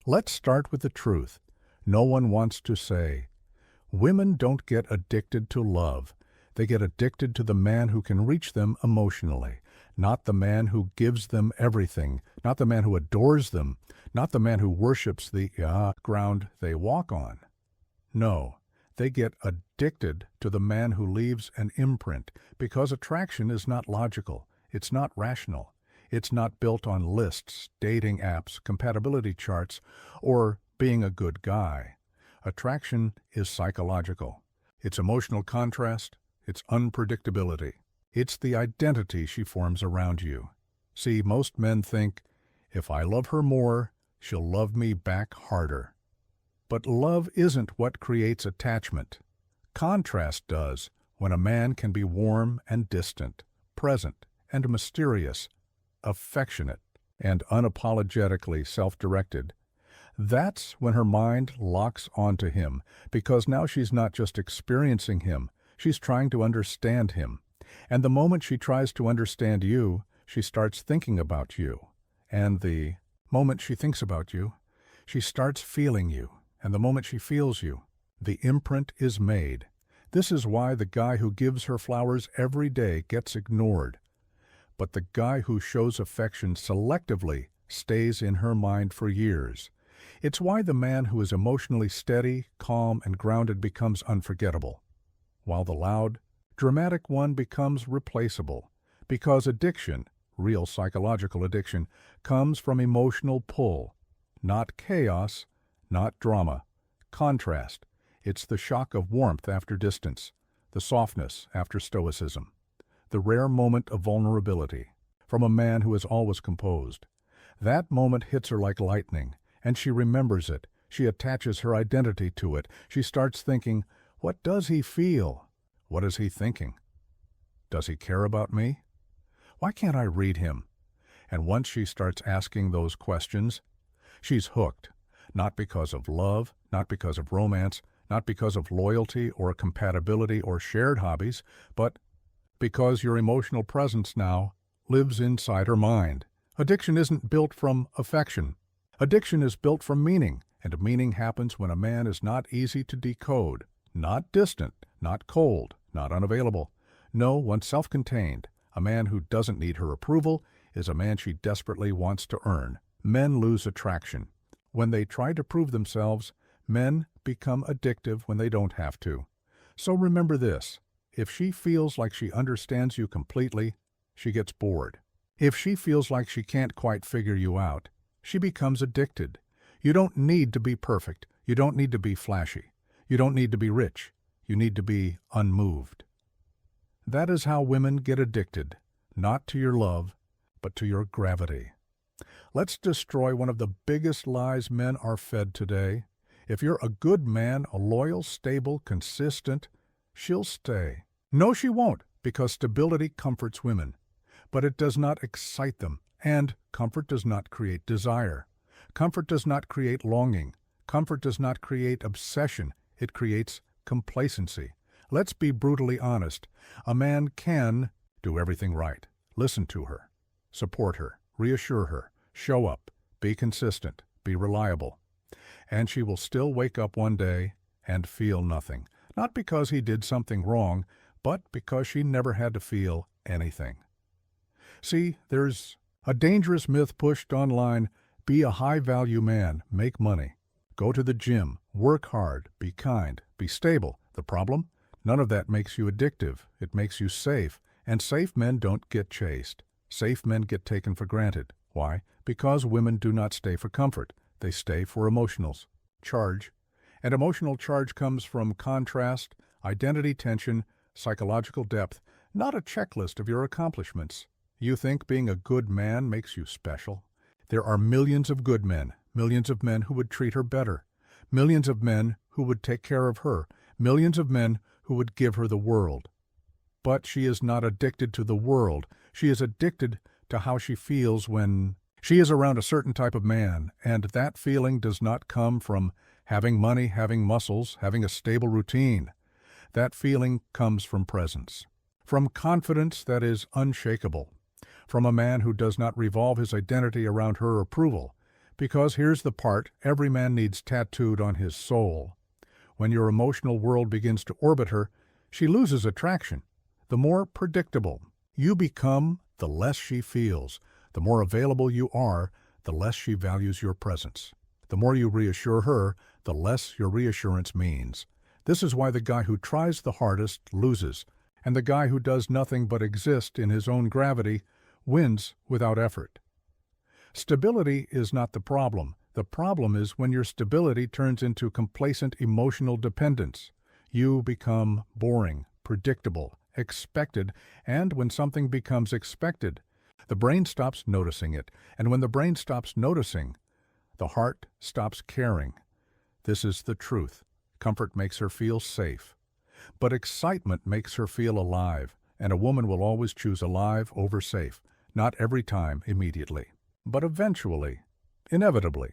Let's start with the truth. No one wants to say. Women don't get addicted to love. They get addicted to the man who can reach them emotionally, not the man who gives them everything, not the man who adores them, not the man who worships the ground they walk on. No, they get addicted to the man who leaves an imprint, because attraction is not logical, it's not rational, it's not built on lists, dating apps, compatibility charts, or being a good guy. Attraction is psychological. It's emotional contrast, it's unpredictability. It's the identity she forms around you. See, most men think, if I love her more, she'll love me back harder. But love isn't what creates attachment. Contrast does, when a man can be warm and distant, present and mysterious, affectionate and unapologetically self-directed. That's when her mind locks onto him, because now she's not just experiencing him, she's trying to understand him. And the moment she tries to understand you, she starts thinking about you. And the moment she thinks about you, she starts feeling you. And the moment she feels you, the imprint is made. This is why the guy who gives her flowers every day gets ignored. But the guy who shows affection selectively stays in her mind for years. It's why the man who is emotionally steady, calm, and grounded becomes unforgettable, while the loud, dramatic one becomes replaceable, because addiction, real psychological addiction, comes from emotional pull, not chaos, not drama. Contrast. It's the shock of warmth after distance, the softness after stoicism, the rare moment of vulnerability from a man who is always composed. That moment hits her like lightning, and she remembers it. She attaches her identity to it. She starts thinking, what does he feel? What is he thinking? Does he care about me? Why can't I read him? And once she starts asking those questions, she's hooked. Not because of love, not because of romance, not because of loyalty or compatibility or shared hobbies, but because your emotional presence now lives inside her mind. Addiction isn't built from affection. Addiction is built from meaning, and meaning happens when a man is not easy to decode, not distant, not cold, not unavailable. No, one self-contained. A man who doesn't need her approval is a man she desperately wants to earn. Men lose attraction. When they try to prove themselves, men become addictive when they don't have to. So remember this. If she feels like she understands you completely, she gets bored. If she feels like she can't quite figure you out, she becomes addicted. You don't need to be perfect. You don't need to be flashy. You don't need to be rich. You need to be unmoved. That is how women get addicted, not to your love, but to your gravity. Let's destroy one of the biggest lies men are fed today. If you're a good man, a loyal, stable, consistent, she'll stay. No, she won't, because stability comforts women. But it does not excite them, and comfort does not create desire. Comfort does not create longing. Comfort does not create obsession. It creates complacency. Let's be brutally honest. A man can do everything right. Listen to her. Support her. Reassure her. Show up. Be consistent. Be reliable. And she will still wake up one day and feel nothing. Not because he did something wrong, but because she never had to feel anything. See, there's a dangerous myth pushed online. Be a high-value man. Make money. Go to the gym. Work hard. Be kind. Be stable. The problem? None of that makes you addictive. It makes you safe. And safe men don't get chased. Safe men get taken for granted. Why? Because women do not stay for comfort. They stay for emotionals. Charge. And emotional charge comes from contrast, identity tension, psychological depth, not a checklist of your accomplishments. You think being a good man makes you special? There are millions of good men, millions of men who would treat her better, millions of men who would take care of her, millions of men who would give her the world. But she is not addicted to the world. She is addicted to how she feels when she is around a certain type of man, and that feeling does not come from having money, having muscles, having a stable routine. That feeling comes from presence, from confidence that is unshakable, from a man who does not revolve his identity around her approval, Because here's the part every man needs tattooed on his soul. When your emotional world begins to orbit her, she loses attraction. The more predictable you become, the less she feels. The more available you are, the less she values your presence. The more you reassure her, the less your reassurance means. This is why the guy who tries the hardest loses, and the guy who does nothing but exist in his own gravity wins without effort. Stability is not the problem. The problem is when your stability turns into complacent emotional dependence. You become boring, predictable, expected, and when something becomes expected, the brain stops noticing it, and when the brain stops noticing, the heart stops caring. This is the truth. Comfort makes her feel safe, but excitement makes her feel alive, and a woman will always choose alive over safe, not every time immediately, but eventually, inevitably.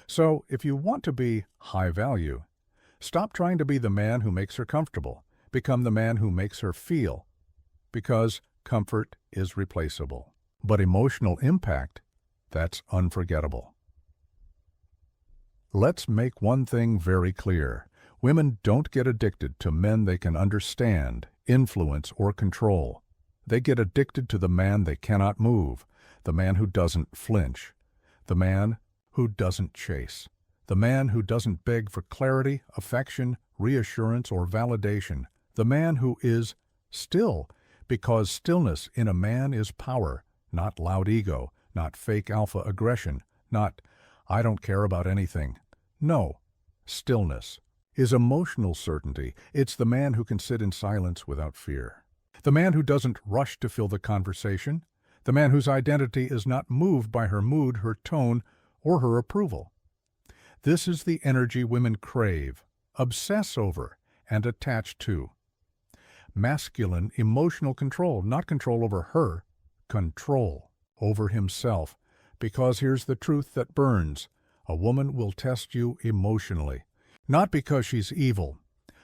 So if you want to be high value, stop trying to be the man who makes her comfortable. Become the man who makes her feel, because comfort is replaceable. But emotional impact, that's unforgettable. Let's make one thing very clear. Women don't get addicted to men they can understand, influence, or control. They get addicted to the man they cannot move, the man who doesn't flinch, the man who doesn't chase, the man who doesn't beg for clarity, affection, reassurance, or validation, the man who is still, because stillness in a man is power, not loud ego, not fake alpha aggression, not, I don't care about anything. No, stillness is emotional certainty. It's the man who can sit in silence without fear. The man who doesn't rush to fill the conversation. The man whose identity is not moved by her mood, her tone, or her approval. This is the energy women crave, obsess over, and attach to. Masculine emotional control, not control over her, control over himself. Because here's the truth that burns. A woman will test you emotionally, not because she's evil,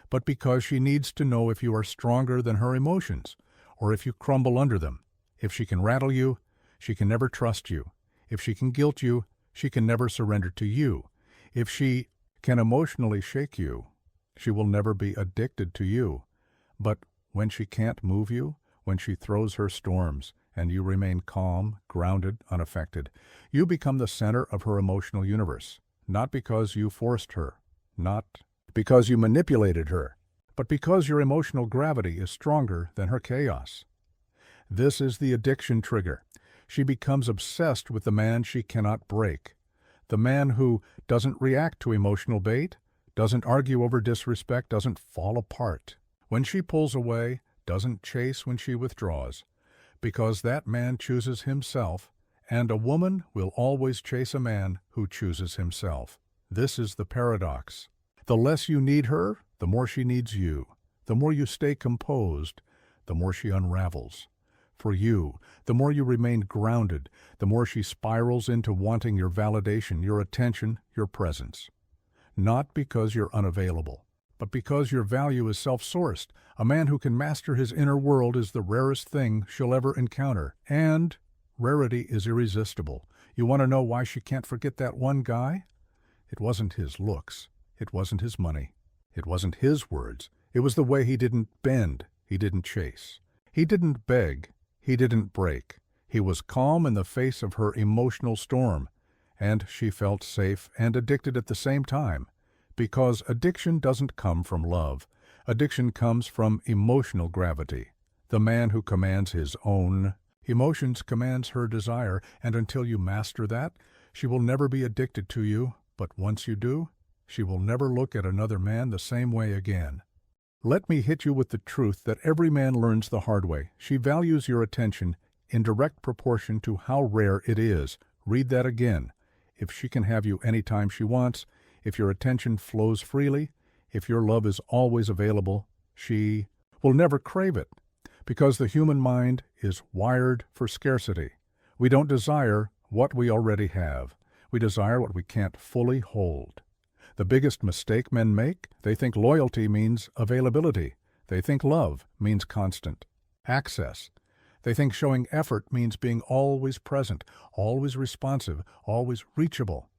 but because she needs to know if you are stronger than her emotions, or if you crumble under them. If she can rattle you, she can never trust you. If she can guilt you, she can never surrender to you. If she can emotionally shake you, she will never be addicted to you. But when she can't move you, when she throws her storms, and you remain calm, grounded, unaffected, you become the center of her emotional universe, not because you forced her, not because you manipulated her, but because your emotional gravity is stronger than her chaos. This is the addiction trigger. She becomes obsessed with the man she cannot break, the man who doesn't react to emotional bait, doesn't argue over disrespect, doesn't fall apart when she pulls away, doesn't chase when she withdraws, because that man chooses himself, and a woman will always chase a man who chooses himself. This is the paradox. The less you need her, the more she needs you. The more you stay composed, the more she unravels. For you, the more you remain grounded, the more she spirals into wanting your validation, your attention, your presence. Not because you're unavailable, but because your value is self-sourced. A man who can master his inner world is the rarest thing she'll ever encounter, and rarity is irresistible. You want to know why she can't forget that one guy? It wasn't his looks. It wasn't his money. It wasn't his words. It was the way he didn't bend. He didn't chase. He didn't beg. He didn't break. He was calm in the face of her emotional storm, and she felt safe and addicted at the same time. Because addiction doesn't come from love. Addiction comes from emotional gravity. The man who commands his own emotions commands her desire, and until you master that, she will never be addicted to you, but once you do, she will never look at another man the same way again. Let me hit you with the truth that every man learns the hard way. She values your attention in direct proportion to how rare it is. Read that again. If she can have you anytime she wants, if your attention flows freely, if your love is always available, she will never crave it, because the human mind is wired for scarcity. We don't desire what we already have. We desire what we can't fully hold. The biggest mistake men make, they think loyalty means availability. They think love means constant access. They think showing effort means being always present, always responsive, always reachable.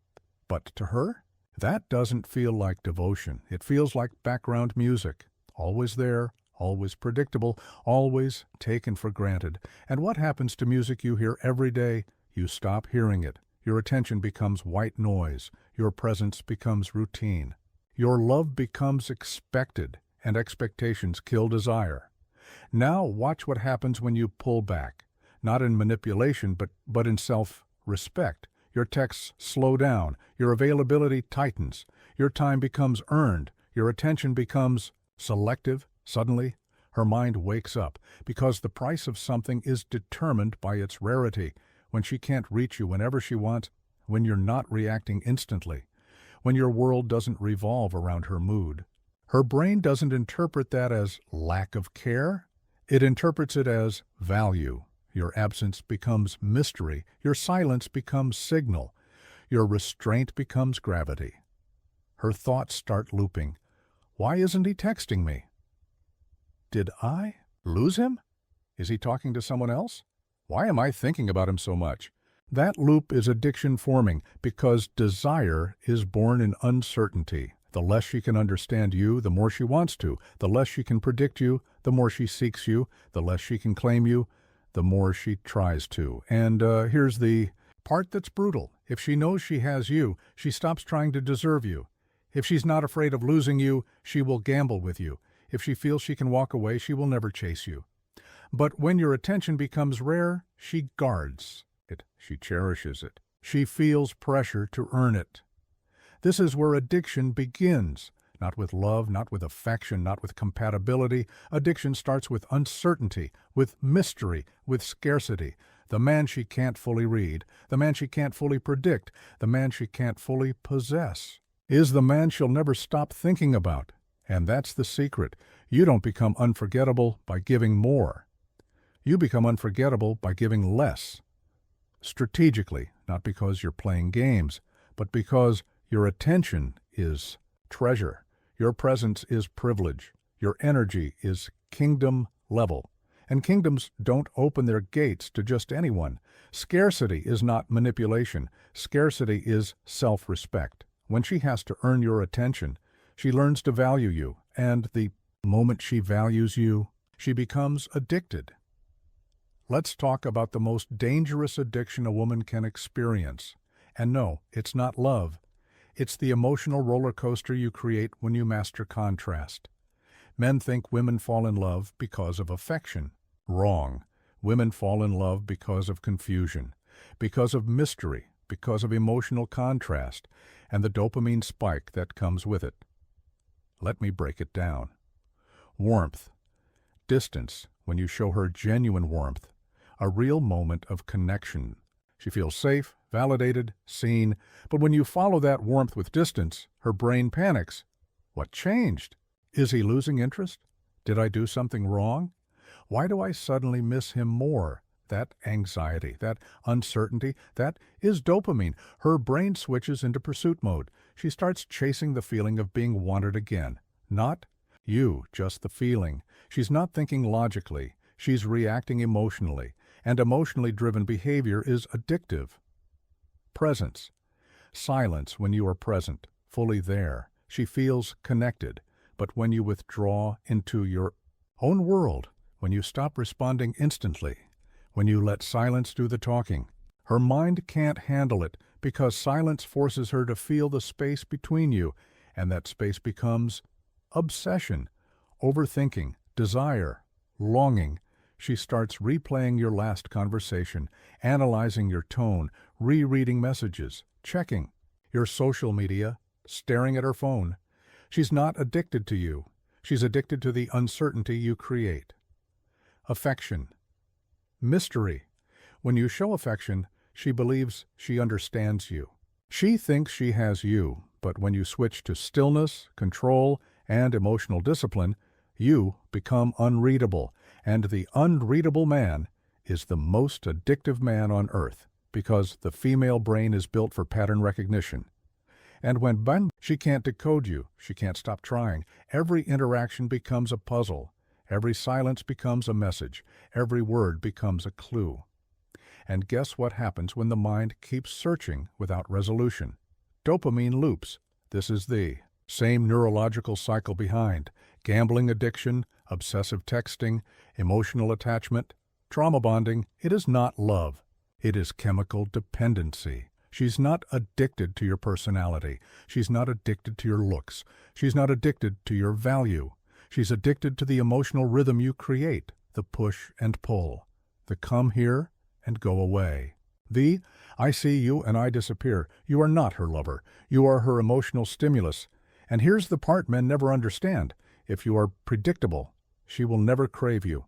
But to her, that doesn't feel like devotion. It feels like background music, always there, always predictable, always taken for granted. And what happens to music you hear every day? You stop hearing it. Your attention becomes white noise. Your presence becomes routine. Your love becomes expected, and expectations kill desire. Now watch what happens when you pull back, not in manipulation, but in self-respect. Your texts slow down, your availability tightens, your time becomes earned, your attention becomes selective. Suddenly, her mind wakes up, because the price of something is determined by its rarity. When she can't reach you whenever she wants, when you're not reacting instantly, when your world doesn't revolve around her mood. Her brain doesn't interpret that as lack of care. It interprets it as value. Your absence becomes mystery. Your silence becomes signal. Your restraint becomes gravity. Her thoughts start looping. Why isn't he texting me? Did I lose him? Is he talking to someone else? Why am I thinking about him so much? That loop is addiction forming, because desire is born in uncertainty. The less she can understand you, the more she wants to. The less she can predict you, the more she seeks you. The less she can claim you, the more she tries to. And here's the part that's brutal. If she knows she has you, she stops trying to deserve you. If she's not afraid of losing you, she will gamble with you. If she feels she can walk away, she will never chase you. But when your attention becomes rare, she guards it. She cherishes it. She feels pressure to earn it. This is where addiction begins. Not with love, not with affection, not with compatibility. Addiction starts with uncertainty, with mystery, with scarcity. The man she can't fully read, the man she can't fully predict, the man she can't fully possess, is the man she'll never stop thinking about. And that's the secret. You don't become unforgettable by giving more. You become unforgettable by giving less. Strategically, not because you're playing games, but because your attention is treasure. Your presence is privilege. Your energy is kingdom level. And kingdoms don't open their gates to just anyone. Scarcity is not manipulation. Scarcity is self-respect. When she has to earn your attention, she learns to value you. And the moment she values you, she becomes addicted. Let's talk about the most dangerous addiction a woman can experience. And no, it's not love. It's the emotional roller coaster you create when you master contrast. Men think women fall in love because of affection. Wrong. Women fall in love because of confusion, because of mystery, because of emotional contrast, and the dopamine spike that comes with it. Let me break it down. Warmth. Distance, when you show her genuine warmth. A real moment of connection. She feels safe, validated, seen, but when you follow that warmth with distance, her brain panics. What changed? Is he losing interest? Did I do something wrong? Why do I suddenly miss him more? That anxiety, that uncertainty, that is dopamine. Her brain switches into pursuit mode. She starts chasing the feeling of being wanted again. Not you, just the feeling. She's not thinking logically. She's reacting emotionally. And emotionally driven behavior is addictive. Presence. Silence when you are present, fully there. She feels connected. But when you withdraw into your own world, when you stop responding instantly, when you let silence do the talking, her mind can't handle it because silence forces her to feel the space between you, and that space becomes obsession, overthinking, desire, longing. She starts replaying your last conversation, analyzing your tone, rereading messages, checking your social media, staring at her phone. She's not addicted to you. She's addicted to the uncertainty you create. Affection. Mystery. When you show affection, she believes she understands you. She thinks she has you, but when you switch to stillness, control, and emotional discipline, you become unreadable, and the unreadable man is the most addictive man on earth, because the female brain is built for pattern recognition. And when she can't decode you, she can't stop trying. Every interaction becomes a puzzle. Every silence becomes a message. Every word becomes a clue. And guess what happens when the mind keeps searching without resolution? Dopamine loops. This is the same neurological cycle behind gambling addiction, obsessive texting, emotional attachment, trauma bonding. It is not love. It is chemical dependency. She's not addicted to your personality. She's not addicted to your looks. She's not addicted to your value. She's addicted to the emotional rhythm you create, the push and pull, the come here and go away. The I see you and I disappear. You are not her lover. You are her emotional stimulus. And here's the part men never understand. If you are predictable, she will never crave you.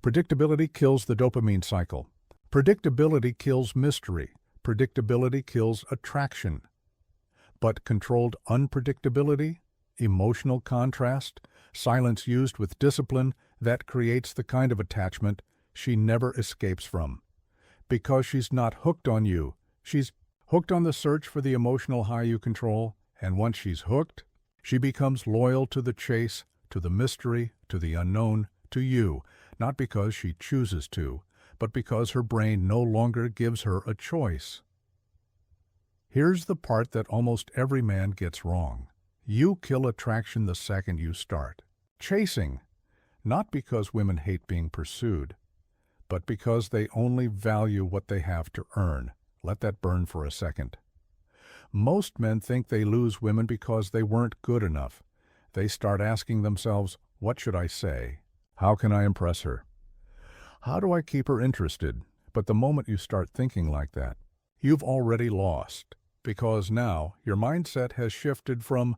Predictability kills the dopamine cycle. Predictability kills mystery. Predictability kills attraction. But controlled unpredictability, emotional contrast, silence used with discipline, that creates the kind of attachment she never escapes from. Because she's not hooked on you. She's hooked on the search for the emotional high you control, and once she's hooked, she becomes loyal to the chase, to the mystery, to the unknown, to you, not because she chooses to, but because her brain no longer gives her a choice. Here's the part that almost every man gets wrong. You kill attraction the second you start. Chasing, not because women hate being pursued, but because they only value what they have to earn. Let that burn for a second. Most men think they lose women because they weren't good enough. They start asking themselves, what should I say? How can I impress her? How do I keep her interested? But the moment you start thinking like that, you've already lost, because now your mindset has shifted from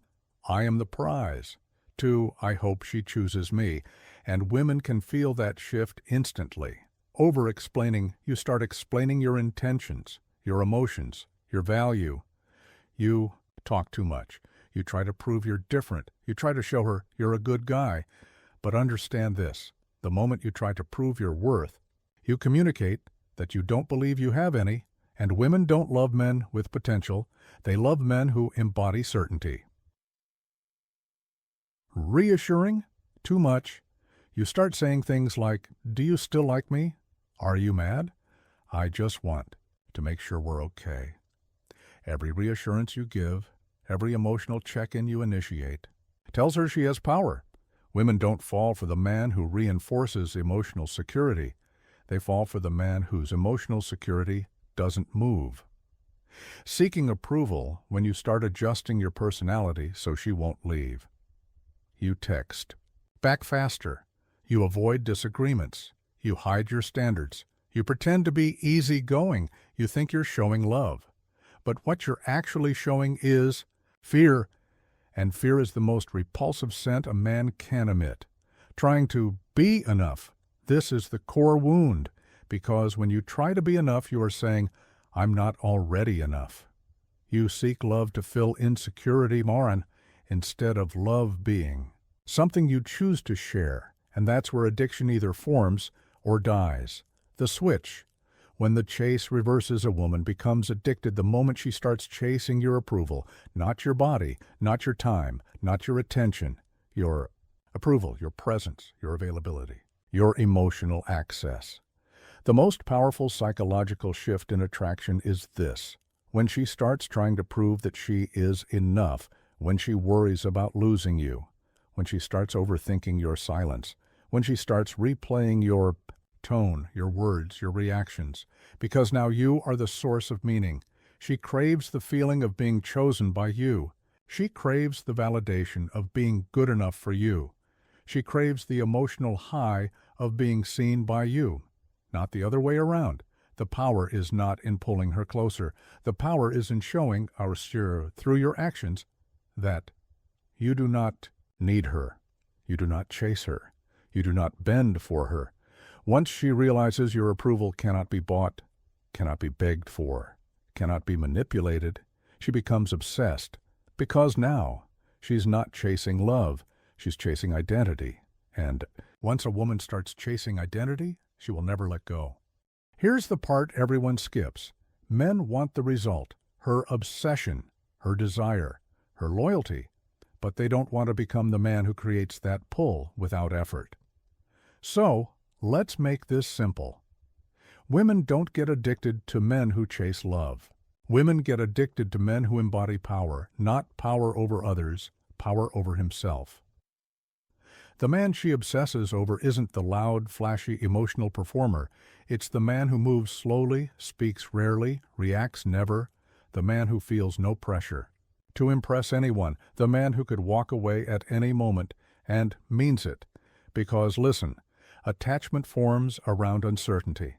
I am the prize to I hope she chooses me, and women can feel that shift instantly. Over-explaining, you start explaining your intentions, your emotions, your value. You talk too much. You try to prove you're different. You try to show her you're a good guy. But understand this, the moment you try to prove your worth, you communicate that you don't believe you have any, and women don't love men with potential. They love men who embody certainty. Reassuring? Too much. You start saying things like, do you still like me? Are you mad? I just want to make sure we're okay. Every reassurance you give, every emotional check-in you initiate, tells her she has power. Women don't fall for the man who reinforces emotional security. They fall for the man whose emotional security doesn't move. Seeking approval when you start adjusting your personality so she won't leave. You text back faster. You avoid disagreements. You hide your standards. You pretend to be easygoing. You think you're showing love. But what you're actually showing is fear, and fear is the most repulsive scent a man can emit. Trying to be enough, this is the core wound, because when you try to be enough, you are saying, I'm not already enough. You seek love to fill insecurity, Moran, instead of love being something you choose to share, and that's where addiction either forms or dies. The switch. When the chase reverses, a woman becomes addicted the moment she starts chasing your approval, not your body, not your time, not your attention, your approval, your presence, your availability, your emotional access. The most powerful psychological shift in attraction is this. When she starts trying to prove that she is enough, when she worries about losing you, when she starts overthinking your silence, when she starts replaying your tone, your words, your reactions, because now you are the source of meaning. She craves the feeling of being chosen by you. She craves the validation of being good enough for you. She craves the emotional high of being seen by you, not the other way around. The power is not in pulling her closer. The power is in showing through your actions that you do not need her. You do not chase her. You do not bend for her. Once she realizes your approval cannot be bought, cannot be begged for, cannot be manipulated, she becomes obsessed, because now she's not chasing love, she's chasing identity. And once a woman starts chasing identity, she will never let go. Here's the part everyone skips. Men want the result, her obsession, her desire, her loyalty, but they don't want to become the man who creates that pull without effort. So, let's make this simple. Women don't get addicted to men who chase love. Women get addicted to men who embody power, not power over others, power over himself. The man she obsesses over isn't the loud, flashy, emotional performer. It's the man who moves slowly, speaks rarely, reacts never, the man who feels no pressure to impress anyone, the man who could walk away at any moment and means it. Because, listen, attachment forms around uncertainty.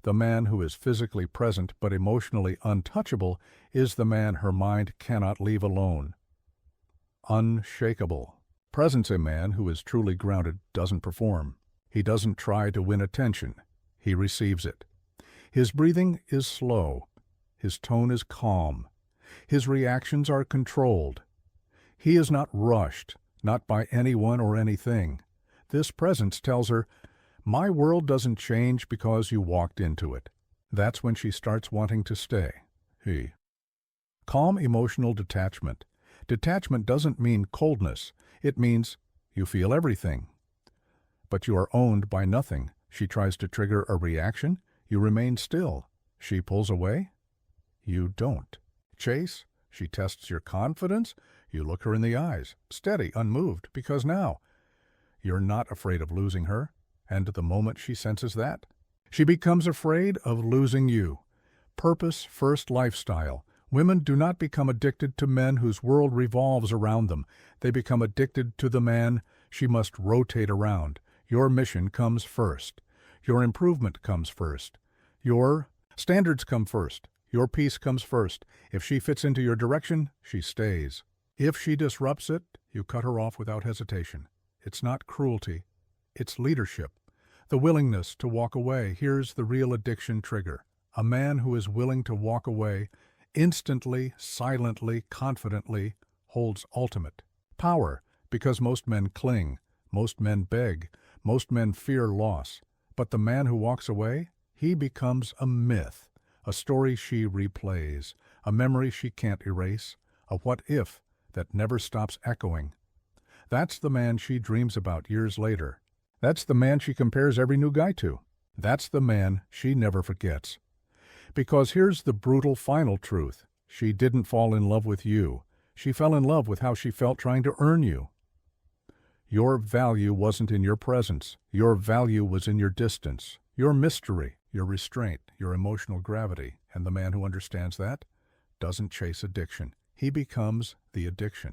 The man who is physically present but emotionally untouchable is the man her mind cannot leave alone. Unshakable. Presence. A man who is truly grounded doesn't perform. He doesn't try to win attention. He receives it. His breathing is slow. His tone is calm. His reactions are controlled. He is not rushed, not by anyone or anything. This presence tells her, "My world doesn't change because you walked into it." That's when she starts wanting to stay. He. Calm emotional detachment. Detachment doesn't mean coldness. It means you feel everything. But you are owned by nothing. She tries to trigger a reaction. You remain still. She pulls away. You don't. Chase. She tests your confidence. You look her in the eyes, steady, unmoved, because now you're not afraid of losing her. And the moment she senses that, she becomes afraid of losing you. Purpose first lifestyle. Women do not become addicted to men whose world revolves around them. They become addicted to the man she must rotate around. Your mission comes first. Your improvement comes first. Your standards come first. Your peace comes first. If she fits into your direction, she stays. If she disrupts it, you cut her off without hesitation. It's not cruelty. It's leadership. The willingness to walk away. Here's the real addiction trigger. A man who is willing to walk away instantly, silently, confidently holds ultimate power, because most men cling, most men beg, most men fear loss. But the man who walks away, he becomes a myth, a story she replays, a memory she can't erase, a what-if that never stops echoing. That's the man she dreams about years later. That's the man she compares every new guy to. That's the man she never forgets. Because here's the brutal final truth. She didn't fall in love with you. She fell in love with how she felt trying to earn you. Your value wasn't in your presence. Your value was in your distance, your mystery, your restraint, your emotional gravity. And the man who understands that doesn't chase addiction. He becomes the addiction.